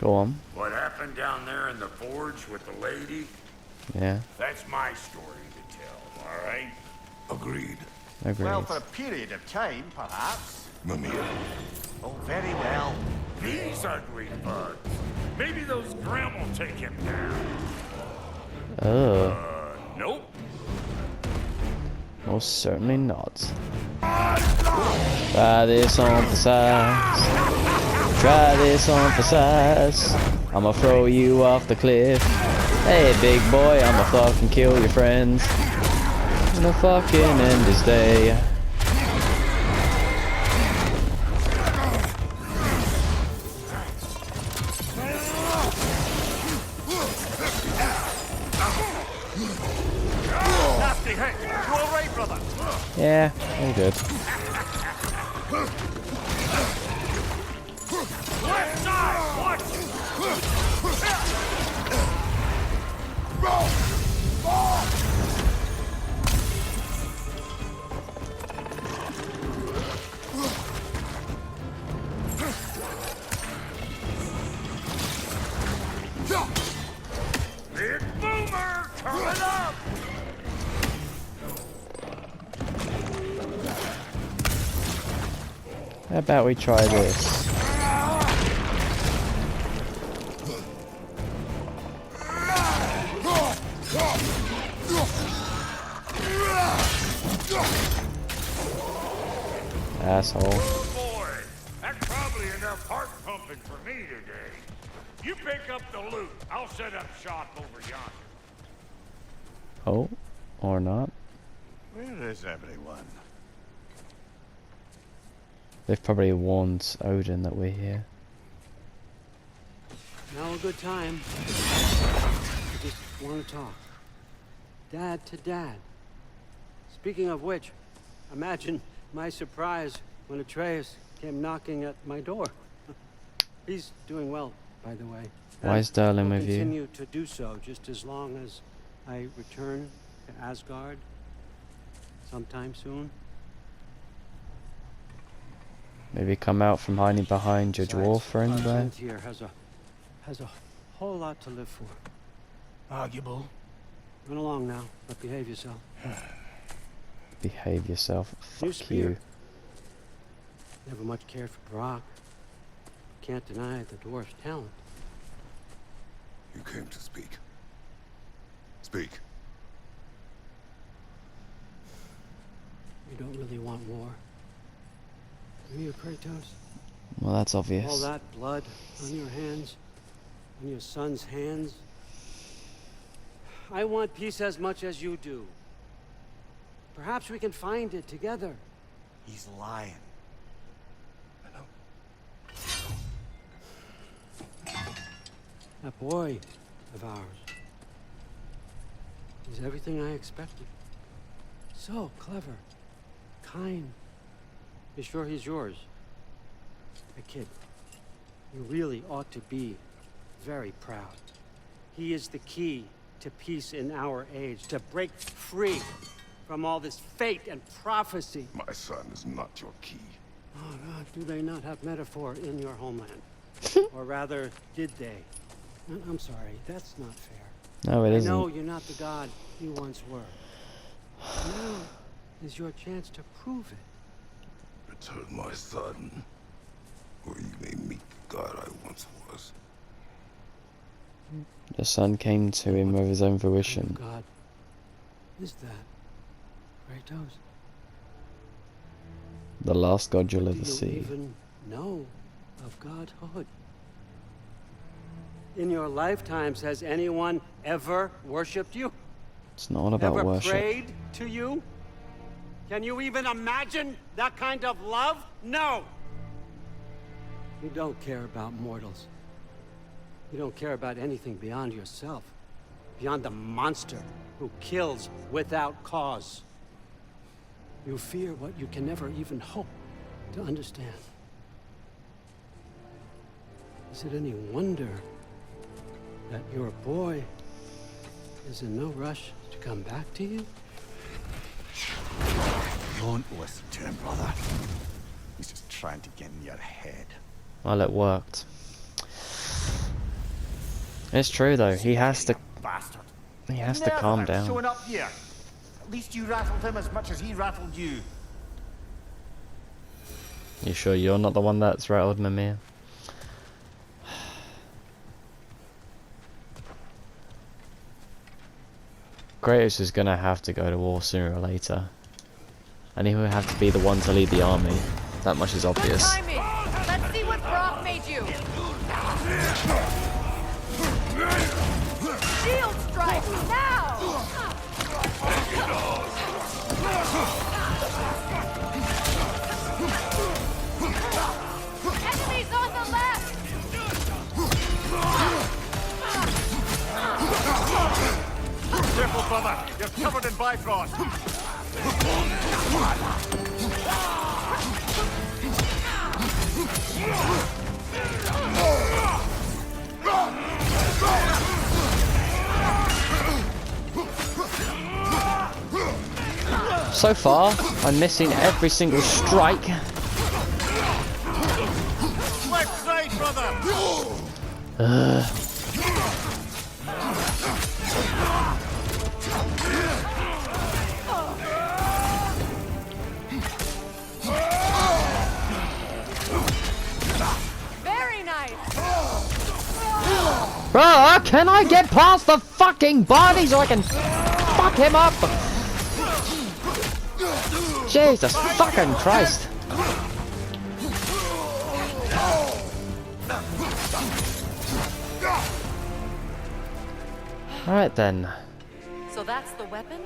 Go on. What happened down there in the forge with the lady? Yeah. That's my story to tell, all right? Agreed. Agreed. Well, for a period of time, perhaps. Mimir. Oh, very well. These ugly bugs. Maybe those Grim will take him down. Nope. Most certainly not. Try this on for size. Try this on for size. I'ma throw you off the cliff. Hey, big boy, I'ma fucking kill your friends. I'ma fucking end his day. Nasty hit. You all right, brother? Yeah, all good. Left side, watch Big boomer coming up. How about we try this? Asshole. Oh boy, that's probably enough heart pumping for me today. You pick up the loot. I'll set up shop over yonder. Oh, or not. Where is everyone? They've probably warned Odin that we're here. Now a good time. I just want to talk. Dad to dad. Speaking of which, imagine my surprise when Atreus came knocking at my door. He's doing well, by the way. Why is Darling will with you? continue to do so just as long as I return to Asgard sometime soon. Maybe come out from hiding behind your dwarf friend our there. friend here has a whole lot to live for. Arguable. Run along now, but behave yourself. Behave yourself. New Fuck spear. you. Never much cared for Brock. Can't deny the dwarf's talent. You came to speak. Speak. You don't really want war. Do you, Kratos? Well, that's obvious. All that blood on your hands, on your son's hands. I want peace as much as you do. Perhaps we can find it together. He's lying. I know. That boy of ours is everything I expected. So clever, kind. You sure he's yours? A kid. You really ought to be very proud. He is the key to peace in our age, to break free from all this fate and prophecy. My son is not your key. Oh God, do they not have metaphor in your homeland? Or rather, did they? I'm sorry, that's not fair. No, it I isn't. know you're not the god you once were. Now is your chance to prove it. Return my son, or you may meet the god I once was. The son came to him of his own What kind volition. of god is that? Kratos? The last god you'll Do ever you see. even know of godhood? In your lifetimes, has anyone ever worshipped you? It's not all about Ever worship. prayed to you? Can you even imagine that kind of love? No! You don't care about mortals. You don't care about anything beyond yourself. Beyond the monster who kills without cause. You fear what you can never even hope to understand. Is it any wonder that your boy is in no rush to come back to you? Don't listen to him, brother. He's just trying to get in your head. Well, it worked. It's true though. He has to. Bastard. He has to Never calm had down. Showing up here. At least you rattled him as much as he rattled you. You sure you're not the one that's rattled Mimir? Kratos is gonna have to go to war sooner or later. And he will have to be the one to lead the army. That much is obvious. Good timing. Let's see what Brock made you. Shield strike now. Enemies on the left. Careful, brother. You're covered in Bifrost. So far, I'm missing every single strike. Left side, brother. Very nice. Bruh, can I get past the fucking body so I can fuck him up? Jesus fucking Christ. Alright then. So that's the weapon?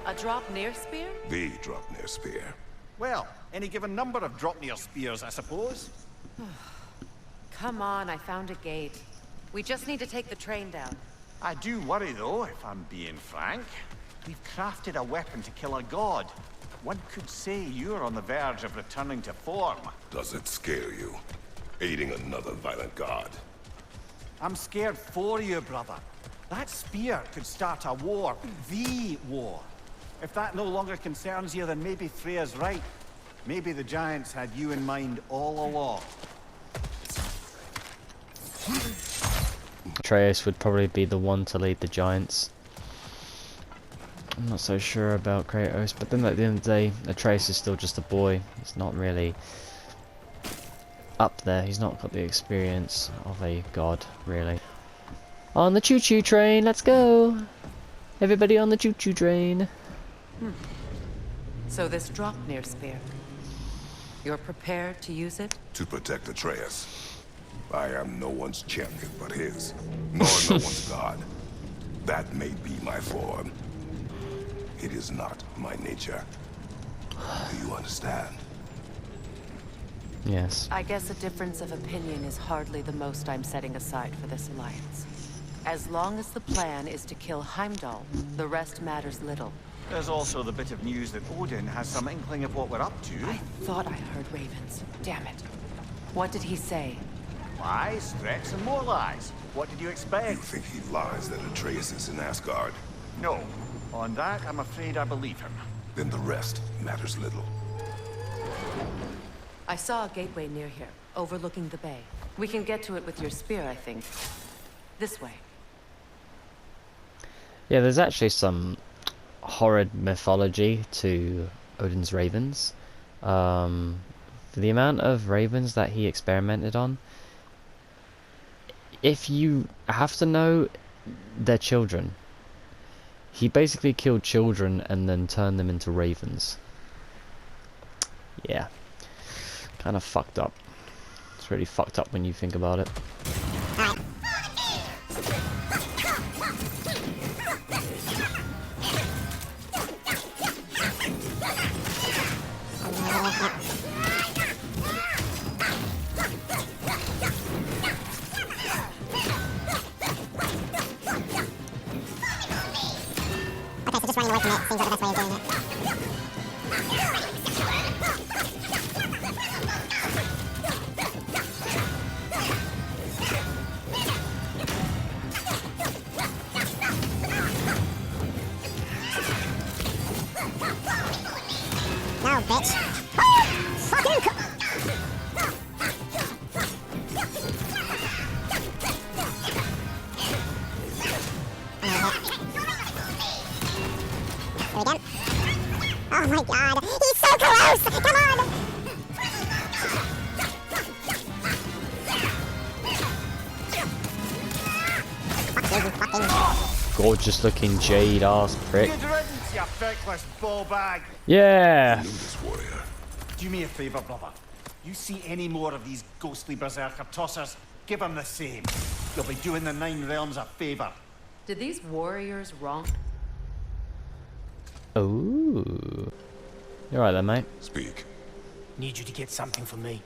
A drop near spear? The drop near spear. Well, any given number of drop near spears, I suppose. Come on, I found a gate. We just need to take the train down. I do worry, though, if I'm being frank. We've crafted a weapon to kill a god. One could say you're on the verge of returning to form. Does it scare you? Aiding another violent god? I'm scared for you, brother. That spear could start a war. The war. If that no longer concerns you, then maybe Freya's right. Maybe the Giants had you in mind all along. Atreus would probably be the one to lead the Giants. I'm not so sure about Kratos, but then at the end of the day, Atreus is still just a boy. He's not really up there. He's not got the experience of a god, really. On the choo-choo train, let's go! Everybody on the choo-choo train. So this drop near spear. You're prepared to use it? To protect Atreus. I am no one's champion but his, nor no one's god. That may be my form. It is not my nature. Do you understand? Yes. I guess a difference of opinion is hardly the most I'm setting aside for this alliance. As long as the plan is to kill Heimdall, the rest matters little. There's also the bit of news that Odin has some inkling of what we're up to. I thought I heard ravens. Damn it. What did he say? Lies, threats, and more lies. What did you You expect? think he lies that Atreus is in Asgard? No. On that, I'm afraid I believe him. Then the rest matters little. I saw a gateway near here, overlooking the bay. We can get to it with your spear, I think. This way. Yeah, there's actually some horrid mythology to Odin's ravens. For the amount of ravens that he experimented on, if you have to know, they're children. He basically killed children and then turned them into ravens. Yeah. Kind of fucked up. It's really fucked up when you think about it. Running away from it seems like the best way of doing it. No, bitch. Fucking Oh my god, he's so close! Come on! Gorgeous looking jade ass prick. Good riddance, you feckless ball bag. Yeah. This warrior. Do me a favour, brother. You see any more of these ghostly berserker tossers, give them the same. You'll be doing the Nine Realms a favour. Did these warriors wrong? Ooh. You're right there, mate. Speak. Need you to get something for me.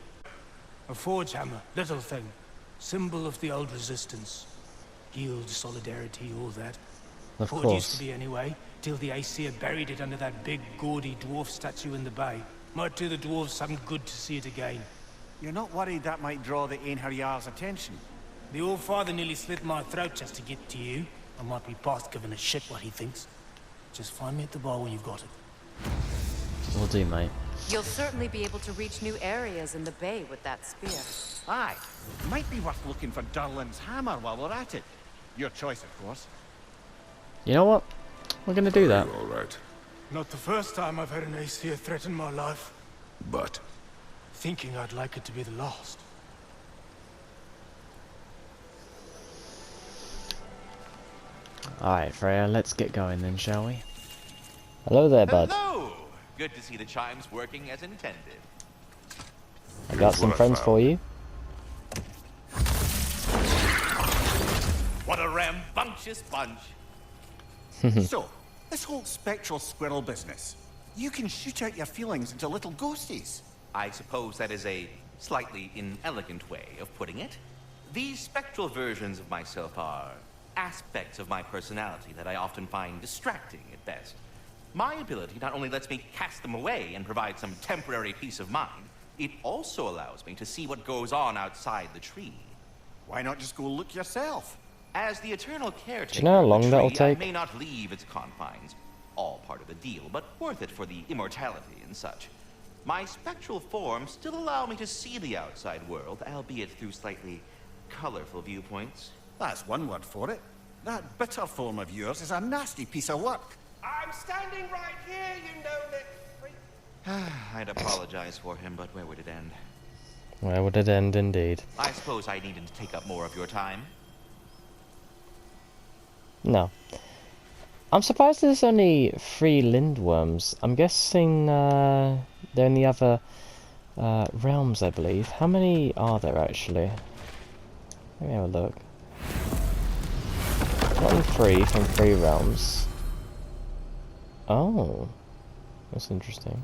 A forge hammer, little thing. Symbol of the old resistance. Guild, solidarity, all that. Of Thought it used course. to be anyway, till the Aesir buried it under that big, gaudy dwarf statue in the bay. Might do the dwarves some good to see it again. You're not worried that might draw the Einherjar's attention? The old father nearly slit my throat just to get to you. I might be past giving a shit what he thinks. Just find me at the bar when you've got it. Will do, mate. You'll certainly be able to reach new areas in the bay with that spear. Aye. Might be worth looking for Durlin's hammer while we're at it. Your choice, of course. You know what? We're gonna do that. All right. Not the first time I've had an Aesir threaten my life. But Thinking I'd like it to be the last. Alright, Freya, let's get going then, shall we? Hello there, bud. Hello! Good to see the chimes working as intended. I got some friends for you. What a rambunctious bunch! So, this whole spectral squirrel business. You can shoot out your feelings into little ghosties. I suppose that is a slightly inelegant way of putting it. These spectral versions of myself are aspects of my personality that I often find distracting at best. My ability not only lets me cast them away and provide some temporary peace of mind, it also allows me to see what goes on outside the tree. Why not just go look yourself? As the eternal caretaker you know how long of the that'll tree, I take? may not leave its confines. All part of the deal, but worth it for the immortality and such. My spectral forms still allow me to see the outside world, albeit through slightly colorful viewpoints. That's one word for it. That bitter form of yours is a nasty piece of work. I'm standing right here, you know-it freak. I'd apologize for him, but where would it end? Where would it end, indeed? I suppose I needed to take up more of your time. No. I'm surprised there's only 3 lindworms. I'm guessing they're in the other realms, I believe. How many are there, actually? Let me have a look. 1, 3 from 3 realms. Oh. That's interesting.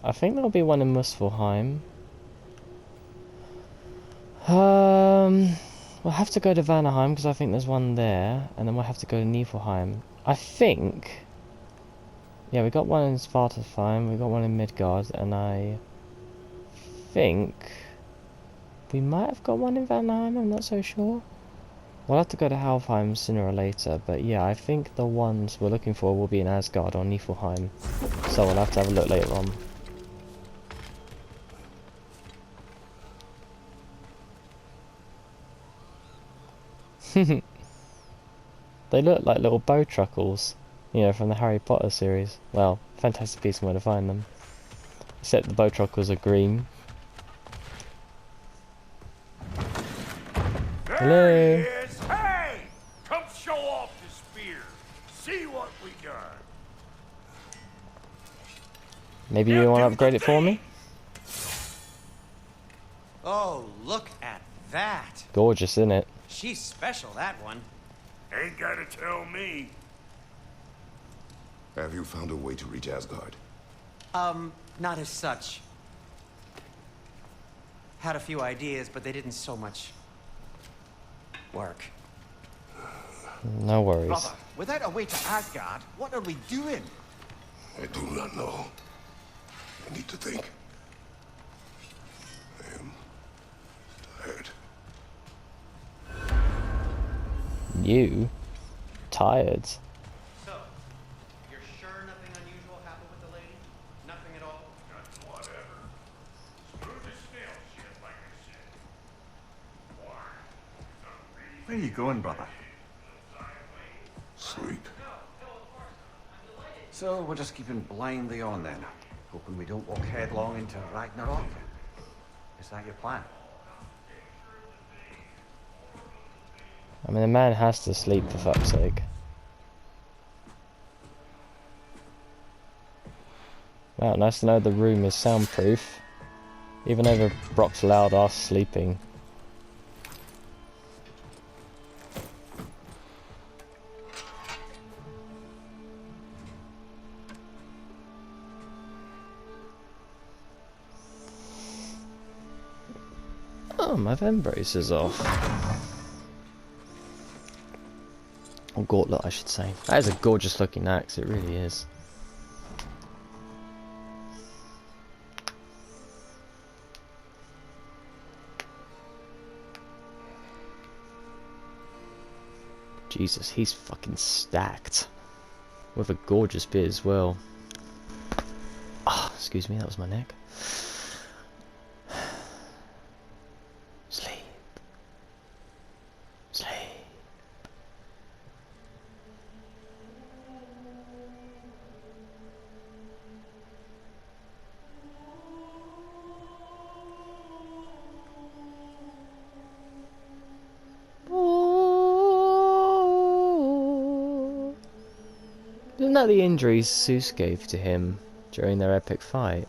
I think there'll be one in Muspelheim. We'll have to go to Vanaheim because I think there's one there, and then we'll have to go to Niflheim. I think... Yeah, we got one in Svartalfheim, we got one in Midgard, and I think... we might have got one in Vanaheim, I'm not so sure. We'll have to go to Helfheim sooner or later, but yeah, I think the ones we're looking for will be in Asgard or Niflheim. So we'll have to have a look later on. They look like little bow truckles, you know, from the Harry Potter series. Well, Fantastic Beasts and Where to Find Them. Except the bow truckles are green. There Hello. he is! Hey! Come show off the spear. See what we got. Maybe you want to upgrade it for me? Oh, look at that. Gorgeous, isn't it? She's special, that one. Ain't gotta tell me. have you found a way to reach Asgard? Not as such. Had a few ideas, but they didn't so much work. No worries. Brother, without a way to Asgard, what are we doing? I do not know. I need to think. I am tired. You? Tired? So, you're sure nothing unusual happened with the lady? Nothing at all? Just whatever. Smooth as snail shit, like I said. Why? Where are you going, brother? So we're just keeping blindly on then, hoping we don't walk headlong into Ragnarok. Is that your plan? I mean, the man has to sleep for fuck's sake. Wow, nice to know the room is soundproof. Even over Brock's loud ass sleeping. Oh, my vent brace is off. Or gauntlet, I should say. That is a gorgeous looking axe, it really is. Jesus, he's fucking stacked. With a gorgeous beard as well. Ah, oh, excuse me, that was my neck. Sleep. Sleep. Isn't that the injuries Zeus gave to him during their epic fight?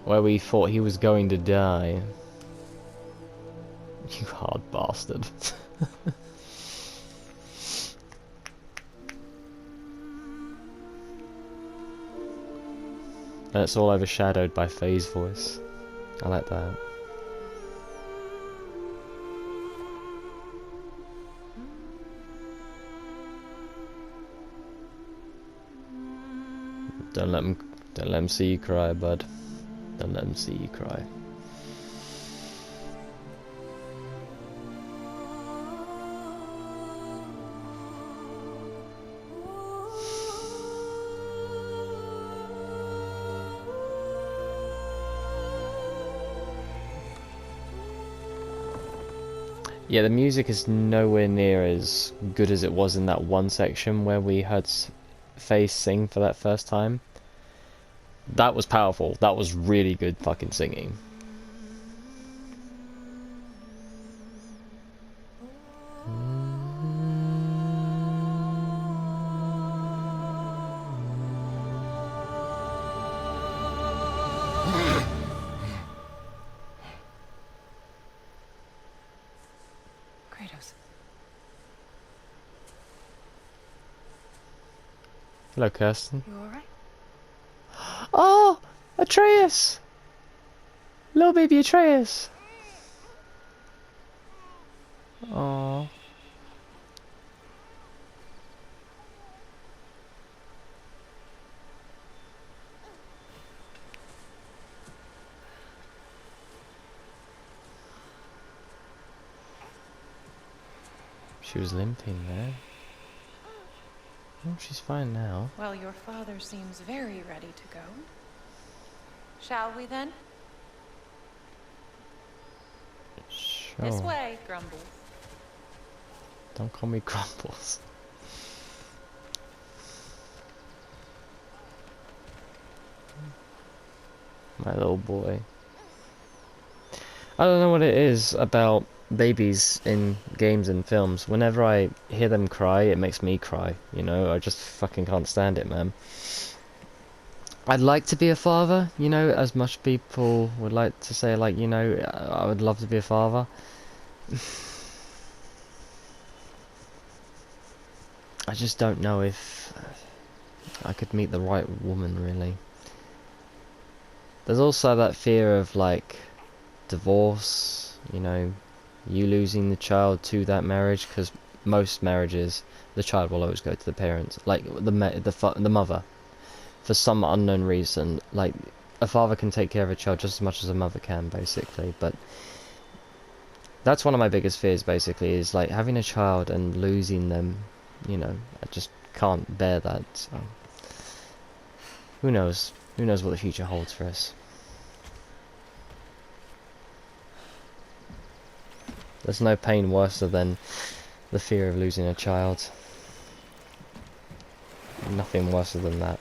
Where we thought he was going to die. You hard bastard. And it's all overshadowed by Faye's voice. I like that. Don't let him see you cry, bud. Don't let him see you cry. Yeah, the music is nowhere near as good as it was in that one section where we heard Faye sing for that first time. That was powerful. That was really good fucking singing. Kratos. Hello, Kirsten. You alright? Oh! Atreus! Little baby Atreus! Oh. She was limping there. Oh, she's fine now. Well, your father seems very ready to go. Shall we then? Sure. This way, Grumble. Don't call me Grumbles. My little boy. I don't know what it is about babies in games and films. Whenever I hear them cry, it makes me cry. You know, I just fucking can't stand it, man. I'd like to be a father, you know, as much people would like to say, like, you know, I would love to be a father. I just don't know if I could meet the right woman, really. There's also that fear of, like, divorce, you know, you losing the child to that marriage, because most marriages, the child will always go to the parents, like, the mother. For some unknown reason, like, a father can take care of a child just as much as a mother can, basically, but that's one of my biggest fears, basically, is, like, having a child and losing them, you know, I just can't bear that, so who knows what the future holds for us. There's no pain worse than the fear of losing a child. Nothing worse than that.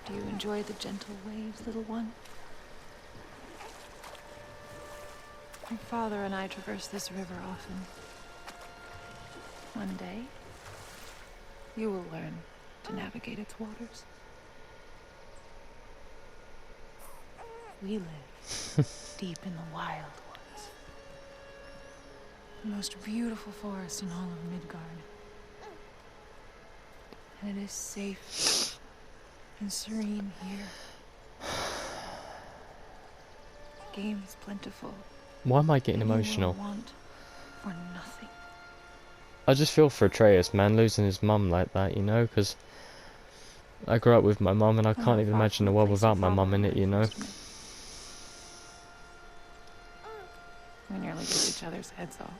Do you enjoy the gentle waves, little one? My father and I traverse this river often. One day, you will learn to navigate its waters. We live deep in the wild woods. The most beautiful forest in all of Midgard. And it is safe and serene here. Game is plentiful. Why am I getting and you will emotional? want for nothing. I just feel for Atreus, man, losing his mum like that, you know, because I grew up with my mum and I can't even imagine a world without my mum in it, you know. We nearly took each other's heads off.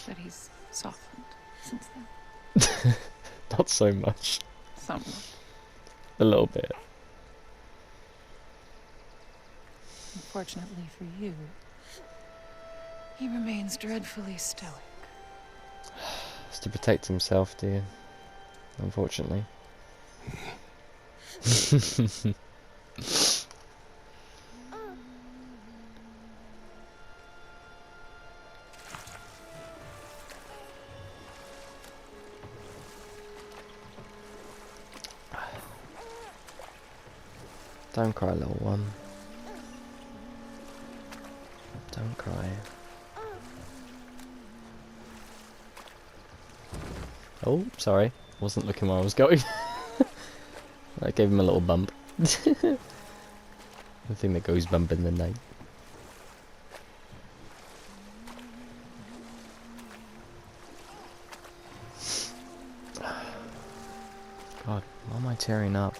But he's softened since then. Not so much. Somewhat. A little bit. Unfortunately for you, he remains dreadfully stoic. It's to protect himself, dear. Unfortunately. Don't cry, little one. Don't cry. Oh, sorry. Wasn't looking where I was going. I gave him a little bump. The thing that goes bump in the night. God, why am I tearing up?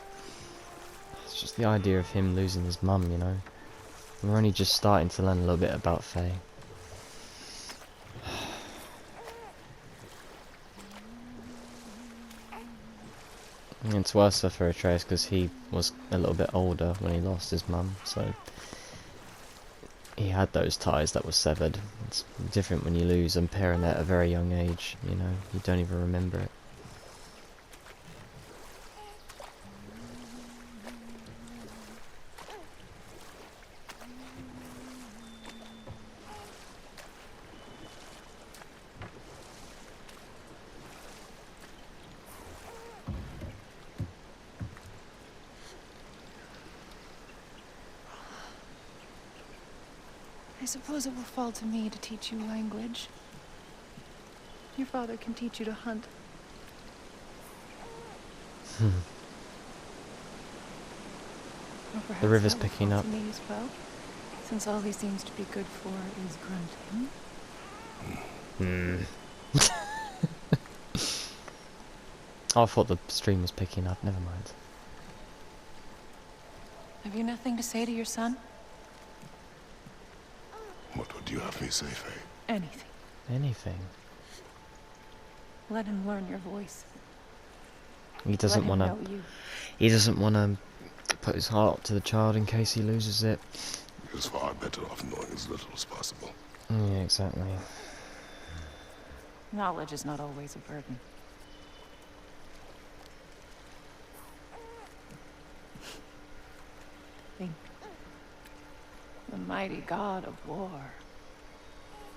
It's just the idea of him losing his mum, you know. We're only just starting to learn a little bit about Faye. And it's worse for Atreus because he was a little bit older when he lost his mum, so he had those ties that were severed. It's different when you lose a parent at a very young age, you know, you don't even remember it. I suppose it will fall to me to teach you language. Your father can teach you to hunt. Or perhaps The river's that will picking fall up. to me as well, since all he seems to be good for is grunting. Oh, I thought the stream was picking up, never mind. Have you nothing to say to your son? What would you have me say, Faye? Anything. Anything. Let him learn your voice. He doesn't Let him want know to. you. He doesn't want to put his heart up to the child in case he loses it. He is far better off knowing as little as possible. Yeah, exactly. Knowledge is not always a burden. Think. The mighty God of War,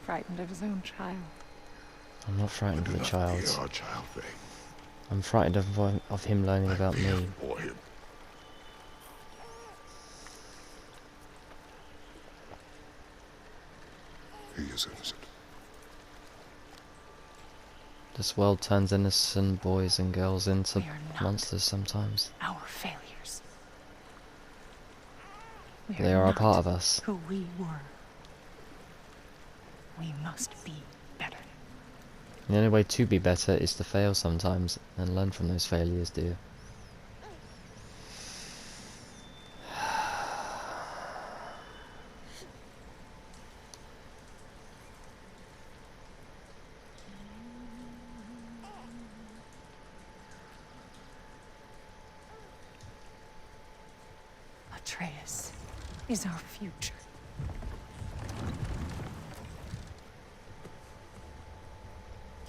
frightened of his own child. I'm not frightened of the child. Fear our child, Faye. I'm frightened of him learning about Fear me. for him. He is innocent. This world turns innocent boys and girls into We are not monsters sometimes. Our failures. We They are a not part of us. Who we were. We must be better. The only way to be better is to fail sometimes and learn from those failures, dear. Atreus is our future.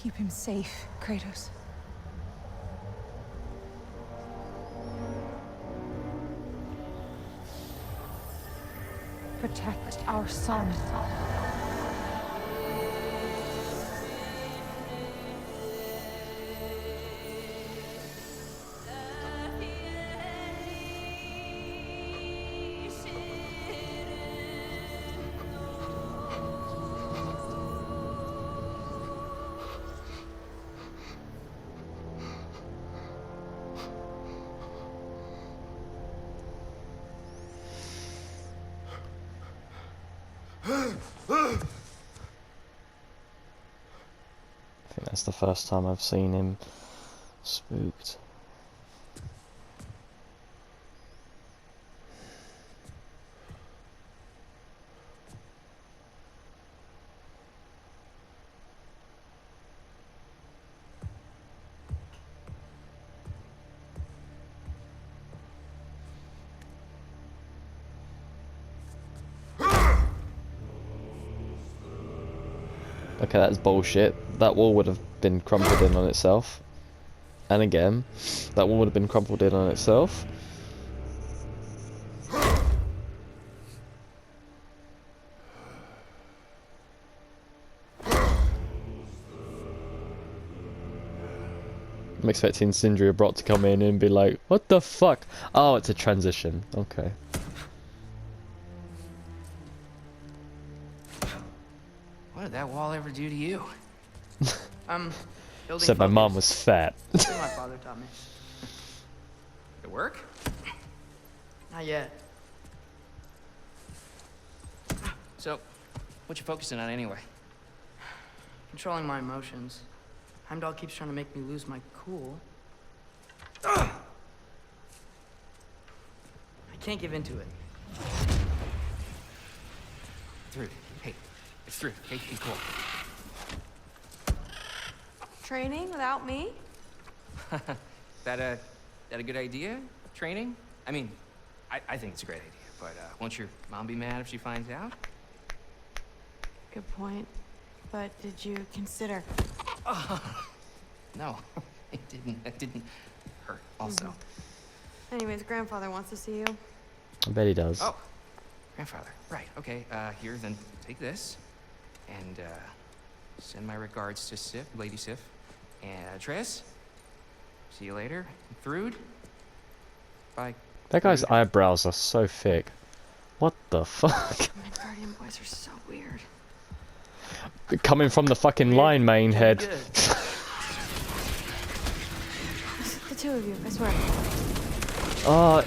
Keep him safe, Kratos. Protect our son. I think that's the first time I've seen him spooked. Okay, that's bullshit. That wall would have been crumpled in on itself. And again, that wall would have been crumpled in on itself. I'm expecting Sindri Abrot to come in and be like, what the fuck? Oh, it's a transition. Okay. What did that wall ever do to you? Building Said my focus. mom was fat. That's what my father taught me. Did it work? Not yet. So, what you focusing on anyway? Controlling my emotions. Heimdall keeps trying to make me lose my cool. I can't give into it. Through. Hey, it's through. Hey, be cool. Training without me? That a good idea? Training? I mean, I think it's a great idea, but won't your mom be mad if she finds out? Good point. But did you consider... No, it didn't. It didn't hurt, also. Anyways, grandfather wants to see you. I bet he does. Oh, grandfather. Right, okay. Here, then take this. And, send my regards to Sif, Lady Sif. And Triss. See you later. Thrud. Bye. That guy's eyebrows are so thick. What the fuck? Guardian boys are so weird. Coming from the fucking line main head. The two of you, I swear.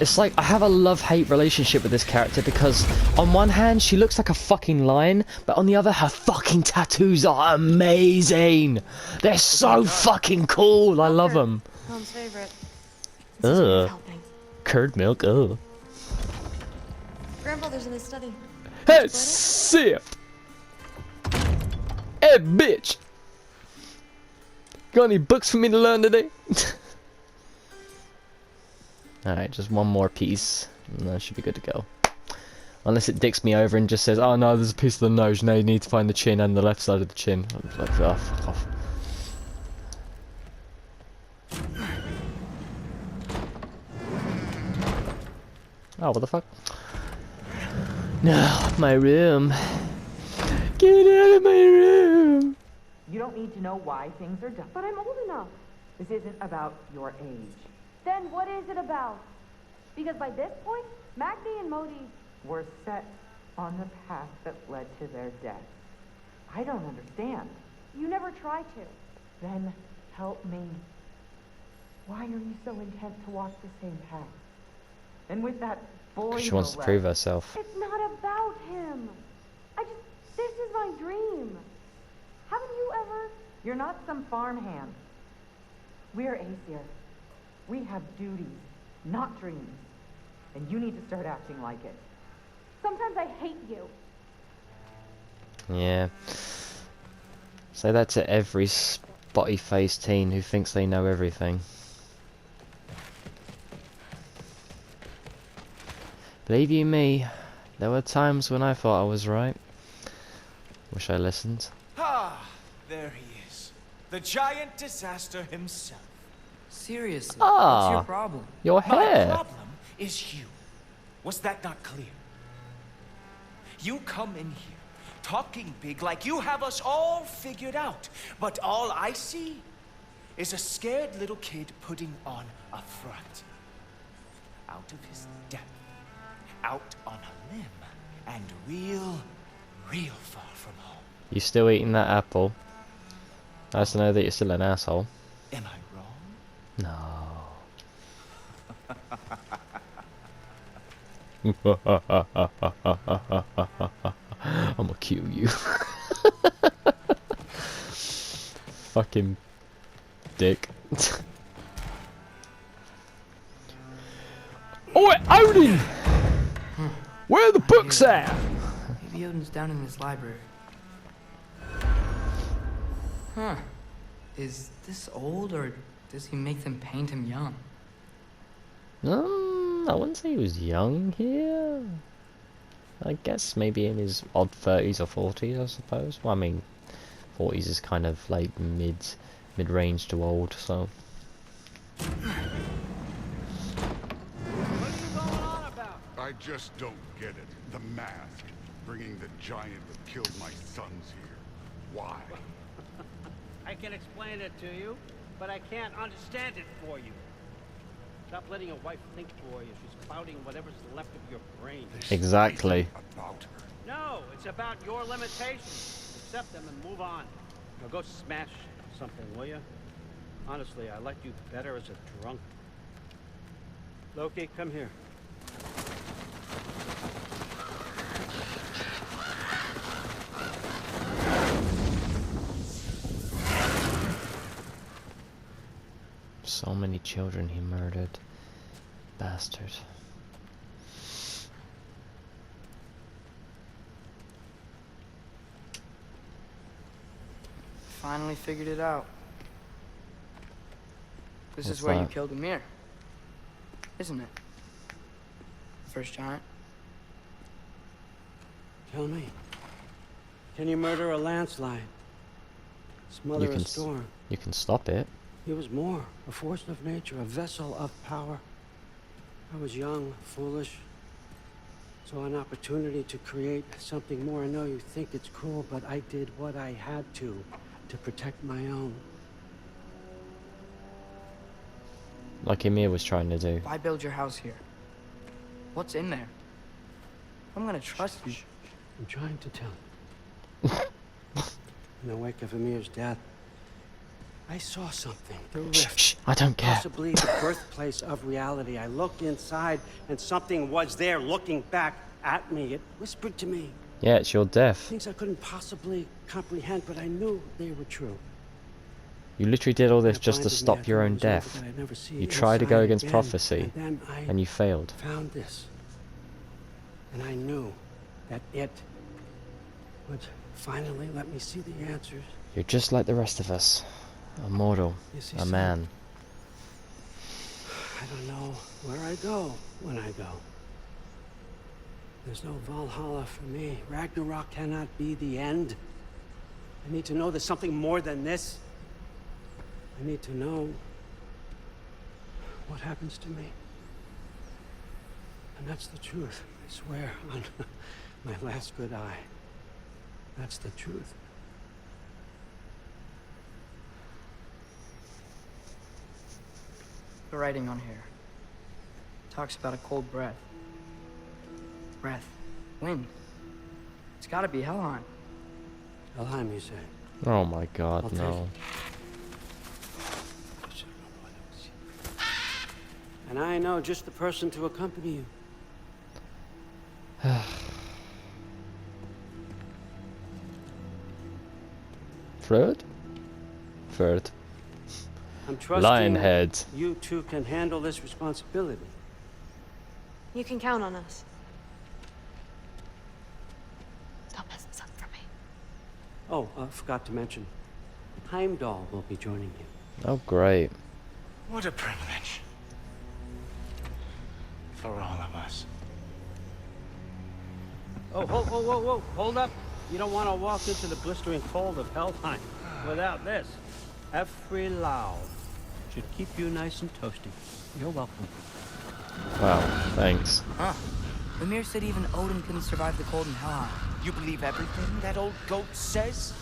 It's like I have a love-hate relationship with this character because on one hand she looks like a fucking lion, but on the other her fucking tattoos are amazing. They're so fucking cool. I love them. Mom's favorite. Ugh. Curd milk. Ugh. Grandfather's in the study. Hey, Sif. Hey, bitch. Got any books for me to learn today? Alright, just one more piece, and that should be good to go. Unless it dicks me over and just says, oh no, there's a piece of the nose, now you need to find the chin and the left side of the chin. I'm like, oh, fuck off. Oh, what the fuck? No, my room. Get out of my room! You don't need to know why things are done. But I'm old enough. This isn't about your age. Then what is it about? Because by this point, Magni and Modi... Were set on the path that led to their death. I don't understand. You never tried to. Then help me. Why are you so intent to walk the same path? And with that boy She wants to prove herself. It's not about him. This is my dream. Haven't you ever? You're not some farmhand. We're Aesir. We have duties, not dreams. And you need to start acting like it. Sometimes I hate you. Yeah. Say that to every spotty-faced teen who thinks they know everything. Believe you me, there were times when I thought I was right. Wish I listened. Ah, there he is. The giant disaster himself. Seriously, Ah, what's your problem? Your hair. My problem is you. Was that not clear? You come in here, talking big like you have us all figured out. But all I see is a scared little kid putting on a front. Out of his depth, out on a limb, and real far from home. You still eating that apple? Nice to know that you're still an asshole. Am I wrong? No. I'm gonna kill you. Fucking dick. Oi, Odin! Where are the books at? Maybe Odin's down in this library. Huh. Is this old, or does he make them paint him young? I wouldn't say he was young here. I guess maybe in his odd 30s or 40s, I suppose. Well, I mean, 40s is kind of like mid-range to old, so. I just don't get it. The mask. Bringing the giant that killed my sons here. Why? I can explain it to you, but I can't understand it for you. Stop letting your wife think for you. She's clouding whatever's left of your brain. Exactly. No, it's about your limitations. Accept them and move on. Now go smash something, will you? Honestly, I liked you better as a drunk. Loki, come here. So many children he murdered. Bastard. Finally figured it out. This What's is where you that? killed Ymir, isn't it? First giant. Tell me, can you murder a landslide? Smother a You storm? can stop it. He was more, a force of nature, a vessel of power. I was young, foolish, saw an opportunity to create something more. I know you think it's cruel, but I did what I had to protect my own. Like Ymir was trying to do. Why build your house here? What's in there? I'm gonna trust you. I'm trying to tell you. In the wake of Ymir's death, I saw something. The rift. Shh, I don't care. Possibly the birthplace of reality. I looked inside, and something was there looking back at me. It whispered to me. Yeah, it's your death. Things I couldn't possibly comprehend, but I knew they were true. You literally did all this just to stop your own death. You tried to go against prophecy, and you failed. Found this, and I knew that it would finally let me see the answers. You're just like the rest of us. A mortal. A man. I don't know where I go when I go. There's no Valhalla for me. Ragnarok cannot be the end. I need to know there's something more than this. I need to know what happens to me. And that's the truth. I swear on my last good eye. That's the truth. The writing on here talks about a cold breath. Breath. Wind. It's gotta be Helheim. Helheim, you say? Oh my god, no. And I know just the person to accompany you. Third? Third. I'm trusting Lionhead. you two can handle this responsibility. You can count on us. Don't mess this up for me. Oh, forgot to mention. Heimdall will be joining you. Oh, great. What a privilege. For all of us. Oh, whoa. Hold up. You don't want to walk into the blistering cold of Helheim without this. Every loud should keep you nice and toasty. You're welcome. Wow, thanks. Huh. Ymir said even Odin couldn't survive the cold in Helheim. You believe everything that old goat says?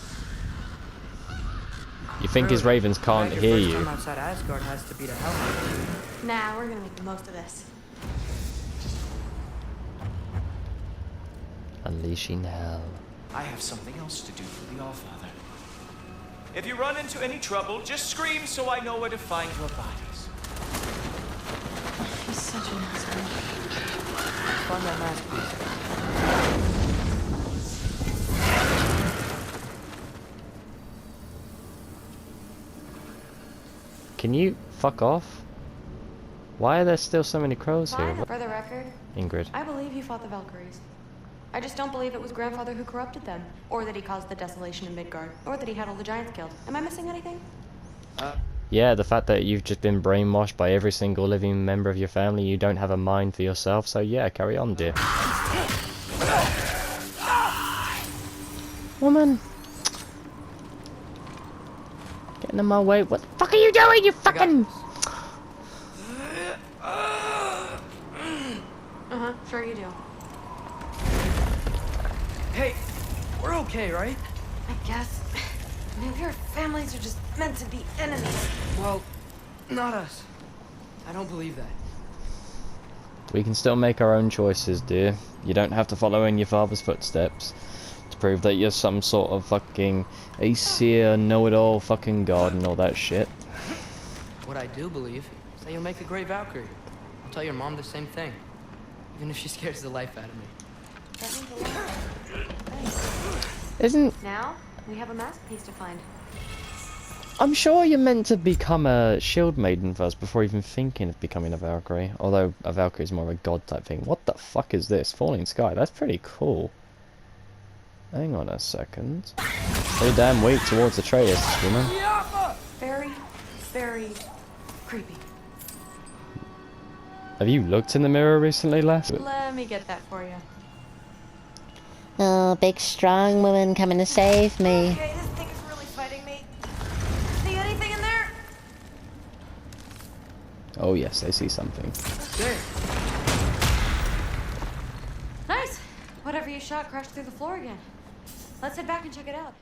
You think his ravens can't hear Your first you? time outside Asgard has to be to Helheim. Nah, we're gonna make the most of this. Unleashing hell. I have something else to do for the Allfather. If you run into any trouble, just scream so I know where to find your bodies. He's such an asshole. Find that masterpiece. Can you fuck off? Why are there still so many crows here? Fine, for the record, Ingrid. I believe you fought the Valkyries. I just don't believe it was Grandfather who corrupted them, or that he caused the desolation in Midgard, or that he had all the giants killed. Am I missing anything? Yeah, the fact that you've just been brainwashed by every single living member of your family, you don't have a mind for yourself, so yeah, carry on, dear. Woman! Getting in my way. What the fuck are you doing, you fucking... Uh-huh, sure you do. Hey, we're okay, right? I guess. Maybe your families are just meant to be enemies. Well, not us. I don't believe that. We can still make our own choices, dear. You don't have to follow in your father's footsteps to prove that you're some sort of fucking Aesir, know-it-all fucking god and all that shit. What I do believe is that you'll make a great Valkyrie. I'll tell your mom the same thing, even if she scares the life out of me. That means a lot. Thanks. Isn't... Now, we have a masterpiece to find. I'm sure you're meant to become a shield maiden first before even thinking of becoming a Valkyrie. Although a Valkyrie is more of a god type thing. What the fuck is this? Falling sky. That's pretty cool. Hang on a second. Pretty damn weak towards Atreus, woman. Very, very creepy. Have you looked in the mirror recently, lass? Let me get that for you. Oh, big strong woman coming to save me. Okay, this thing is really fighting me. See anything in there? Oh yes, I see something. There. Nice. Whatever you shot crashed through the floor again. Let's head back and check it out.